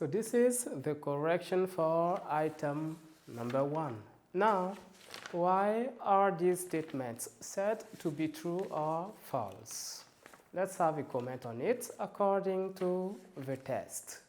So this is the correction for item number 1. Now, why are these statements said to be true or false? Let's have a comment on it according to the test.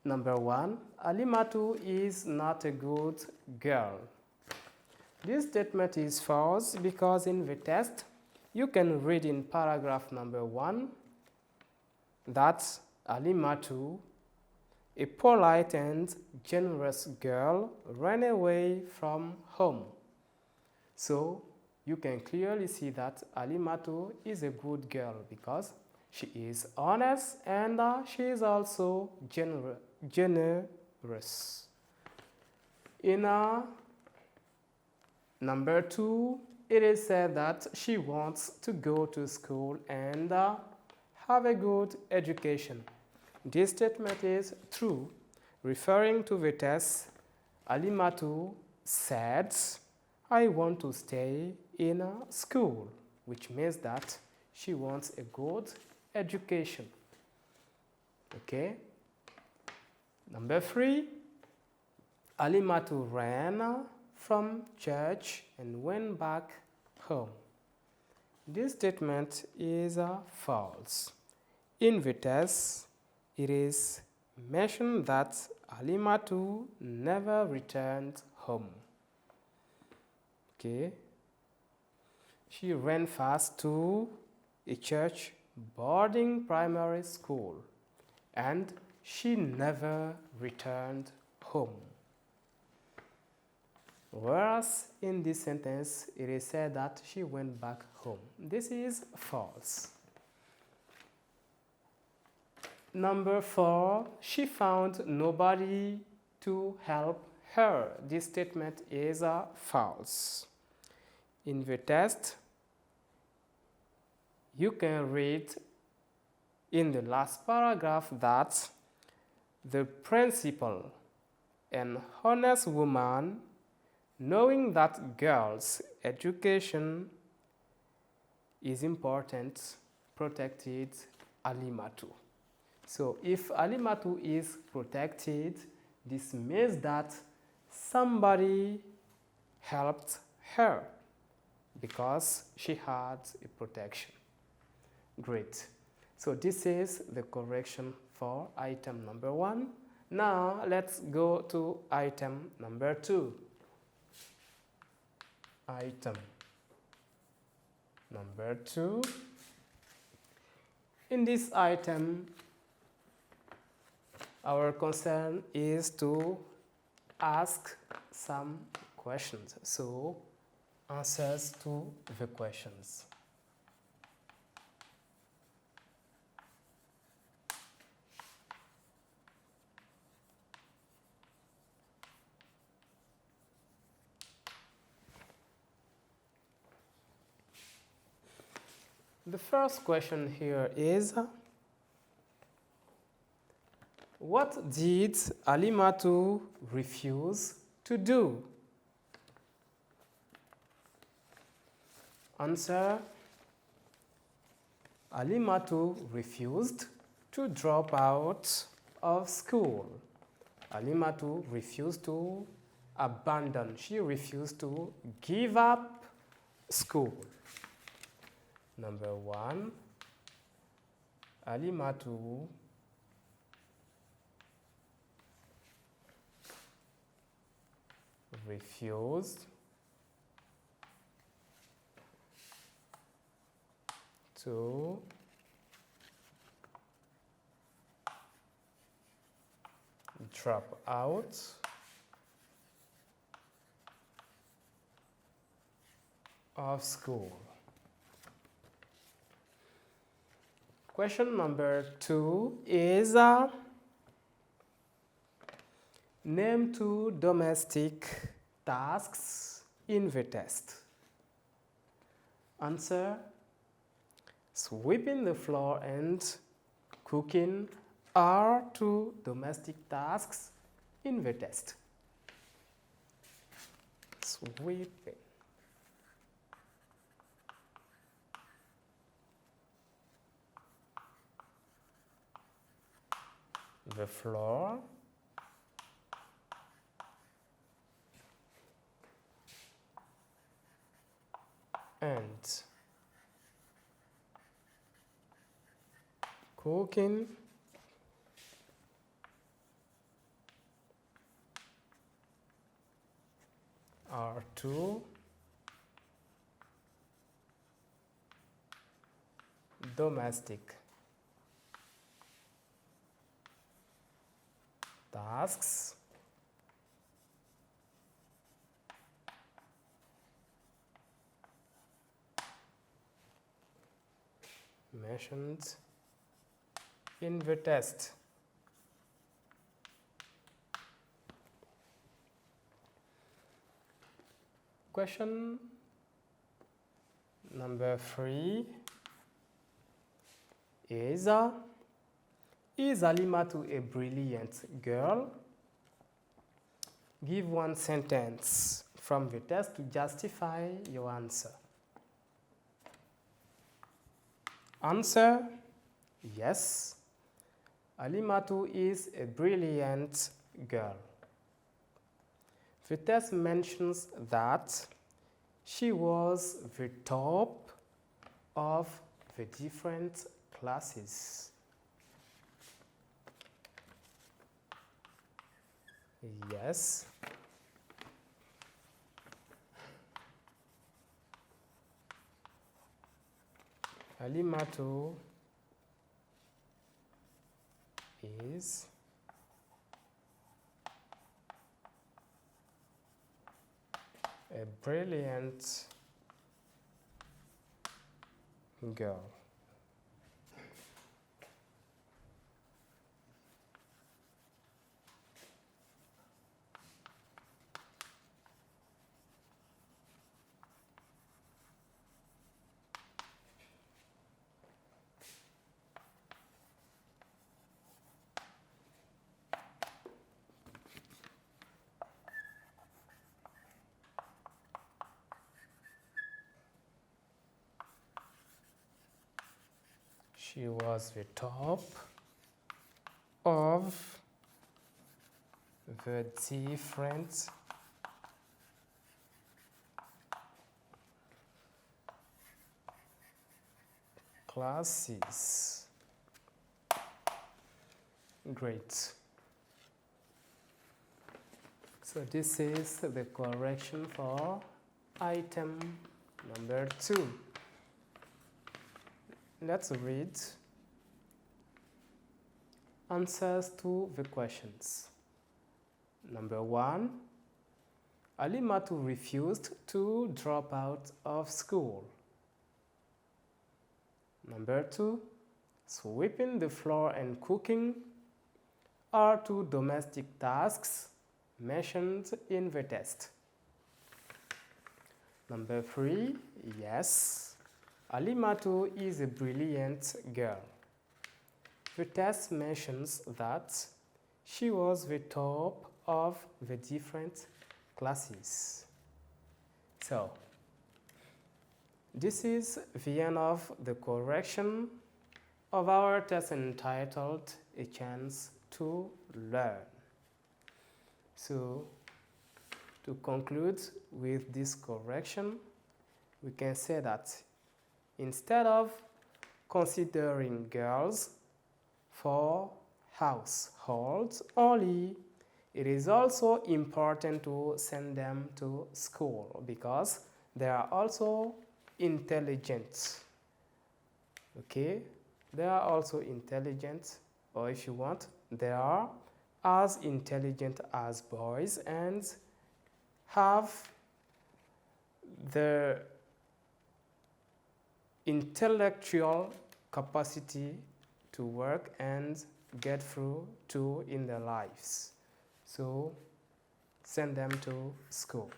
Number 1, Alimatu is not a good girl. This statement is false because in the test you can read in paragraph number 1 that Alimatu, a polite and generous girl, ran away from home. So you can clearly see that Alimatu is a good girl because she is honest and she is also generous. In number 2, it is said that she wants to go to school and have a good education. This statement is true. Referring to the test, Alimatu said, I want to stay in school, which means that she wants a good education. Okay? Number 3, Alimatu ran from church and went back home. This statement is false. In the test, it is mentioned that Alimatu never returned home. Okay. She ran fast to a church boarding primary school and she never returned home. Whereas in this sentence, it is said that she went back home. This is false. Number 4, she found nobody to help her. This statement is false. In the test, you can read in the last paragraph that the principal, an honest woman, knowing that girls' education is important, protected Alimatu. So if Alimatu is protected, this means that somebody helped her because she had a protection. Great. So this is the correction for item number 1. Now let's go to item number 2. Item number 2. In this item, our concern is to ask some questions. So, answers to the questions. The first question here is, what did Alimatu refuse to do? Answer, Alimatu refused to drop out of school. Alimatu refused to abandon. She refused to give up school. Number 1, Alimatu refused to drop out of school. Question number 2 is, name 2 domestic tasks in the test. Answer, sweeping the floor and cooking are 2 domestic tasks in the test. Sweeping. the floor and cooking are two domestic tasks mentioned in the test. Question number 3 is Alimatu a brilliant girl? Give one sentence from the test to justify your answer. Answer: yes, Alimatu is a brilliant girl. The test mentions that she was the top of the different classes. Yes. Alimatu is a brilliant girl. She was the top of the different classes. Great. So this is the correction for item number 2. Let's read answers to the questions. Number 1, Alimatu refused to drop out of school. Number 2, sweeping the floor and cooking are two domestic tasks mentioned in the test. Number 3, yes, Alimatu is a brilliant girl. The test mentions that she was the top of the different classes. So, this is the end of the correction of our test entitled A Chance to Learn. So, to conclude with this correction, we can say that instead of considering girls for households only, it is also important to send them to school because they are also intelligent. Okay? They are also intelligent, or if you want, they are as intelligent as boys and have the intellectual capacity to work and get through too in their lives. So send them to school.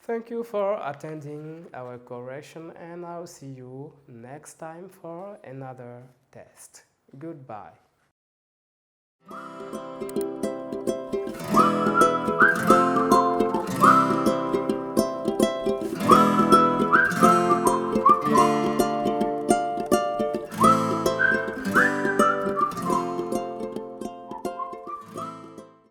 Thank you for attending our correction, and I'll see you next time for another test. Goodbye.